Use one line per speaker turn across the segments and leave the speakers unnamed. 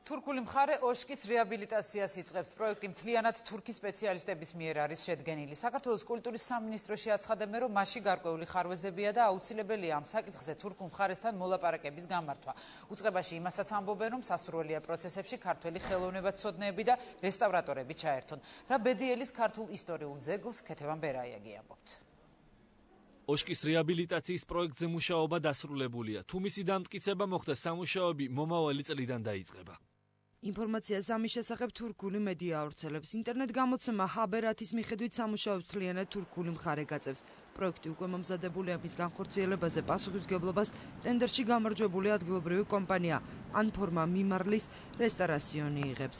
თურქული მხარე ოშკის რეაბილიტაციას იწყებს. პროექტი მთლიანად თურქი სპეციალისტების მიერ არის შედგენილი. საქართველოს კულტურის სამინისტროში აცხადებენ, რომ მასში გარკვეული ხარვეზებია და აუცილებელია ამ საკითხზე თურქულ მხარესთან მოლაპარაკების გამართვა. უწყებაში იმასაც ამბობენ, რომ სასურველია პროცესებში ქართველი ხელოვნებაცოდნეები და რესტავრატორები ჩაერთონ. რა ბედიელის ქართულ ისტორიულ ძეგლს ქეთევან ბერაიაგი ამბობთ.
ოშკის რეაბილიტაციის პროექტზე მუშაობა დასრულებულია. თუ მისი დამტკიცება მოხდა, სამუშაოები მომავალი წლიდან დაიწყება.
ინფორმაციას ამის შესახებ თურქული მედია ავრცელებს. ინტერნეტ გამოცემა ჰაბერათის მიხედვით სამუშაოს მთლიანად თურქული მხარე გაწევს. პროექტი უკვე მომზადებულია, მის განხორციელებაზე პასუხისმგებლობას ტენდერში გამარჯვებული ადგილობრივი კომპანია ანფორმა მიმარლის რესტარაციონი იღებს.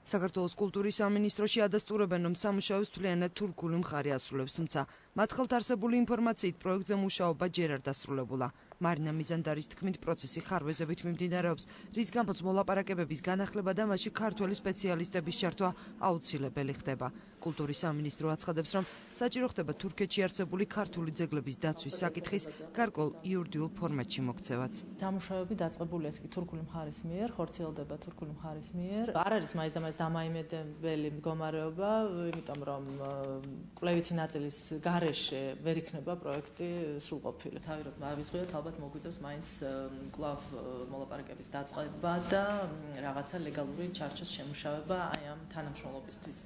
საქართველოს კულტურის სამინისტროში ადასტურებენ, რომ სამუშაოს მთლიანად თურქული მხარე ასრულებს, თუმცა მათ ხელთ არსებული ინფორმაციით პროექტზე მუშაობა ჯერ არ დასრულებულა. მარინა მიზანდარის თქმით, პროცესი ხარვეზებით მიმდინარეობს, რის გამოც მოლაპარაკებების განახლება და მასში ქართველი სპეციალისტების ჩართვა აუცილებელი ხდება. კულტურის სამინისტრო აცხადებს, რომ საჭირო ხდება თურქეთში არსებული ქართული ძეგლების დაცვის საკითხის გარკვეულ იურიდიულ ფორმატში მოქცევაც.
სამუშაოები დაწყებულია თურქული მხარის მიერ, ხორციელდება თურქული მხარის მიერ. არ არის მაინც და მაინც დამაიმედებელი მდგომარეობა, იმიტომ რომ კვლევითი ნაწილის გარეშე ვერ იქნება პროექტი სრულყოფილი. თავი რომ ავიწყოთ, ალბათ მოგვიწევს მაინც კვლავ მოლაპარაკების დაწყება და რაღაცა ლეგალური ჩარჩოს შემუშავება აი ამ თანამშრომლობისთვის.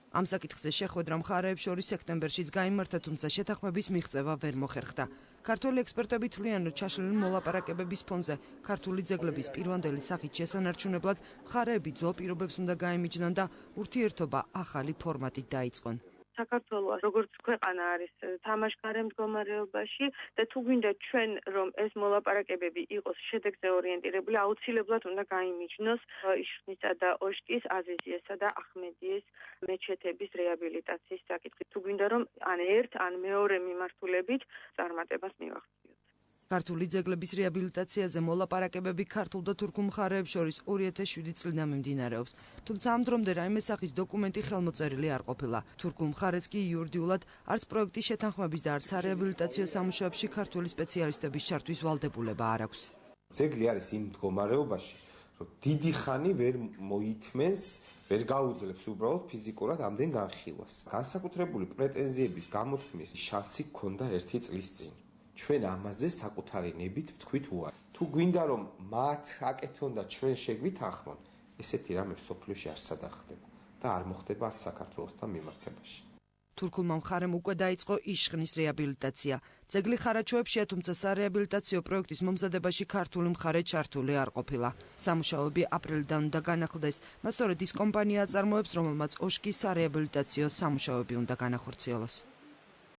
ამ საკითხზე შეხვედრა მხარეებს შორის სექტემბერშიც გაიმართა, თუმცა შეთანხმების მიღწევა ვერ მოხერხდა. ქართველი ექსპერტები თვლიან, რომ ჩაშლილი მოლაპარაკებების ფონზე ქართული ძეგლების პირვანდელი სახით შესანარჩუნებლად მხარეები ძველ პირობებს უნდა გაემიჯნონ და ურთიერთობა ახალი ფორმატით დაიწყონ.
საქართველოს როგორც ქვეყანა არის თამაშგარე მდგომარეობაში და თუ გვინდა ჩვენ რომ ეს მოლაპარაკებები იყოს შედეგზე ორიენტირებული, აუცილებლად უნდა გაიმიჯნოს იშხნისა და ოშკის, აზიზიესა და ახმედიეს მეჩეთების რეაბილიტაციის საკითხი. თუ გვინდა რომ ან ერთ ან მეორე მიმართულებით წარმატებას მივახციოთ.
ქართული ძეგლების რეაბილიტაციაზე მოლაპარაკებები ქართულ და თურქულ მხარეებს შორის 2007 წლიდან მიმდინარეობს. თუმცა ამ დრომდე რაიმე სახის დოკუმენტი ხელმოწერილი არ ყოფილა. თურქულ მხარეს კი იურიდიულად არც პროექტის შეთანხმების და არცარეაბილიტაციო სამუშაოებში ქართული სპეციალისტების ჩართვის ვალდებულება არ აქვს.
ძეგლი არის იმ მდგომარეობაში, რომ დიდი ხანი ვერ მოითმენს, ვერ გაუძლებს უბრალოდ ფიზიკურად ამდენ განხილვას. განსაკუთრებული პრეტენზიების გამოთქმის შანსი გქონდა 1 წლის წინ. ჩვენ ამაზე საკუთარი ნებით ვთქვით უარ. თუ გვინდა რომ მათ აკეთონ და ჩვენ შეგვითანხმონ, ესეთი რამე სოფლიოში არსად არ ხდება და არ მოხდება არც საქართველოსთან მიმართებაში.
თურქულმა მხარემ უკვე დაიწყო იშხნის რეაბილიტაცია. ძეგლი ხარაჩოებშია, თუმცა სარეაბილიტაციო პროექტის მომზადებაში ქართული მხარე ჩართული არ ყოფილა. სამუშაოები აპრილიდან უნდა განახლდეს. მას სწორედ ის კომპანია აწარმოებს, რომელმაც ოშკის სარეაბილიტაციო სამუშაოები უნდა განახორციელოს.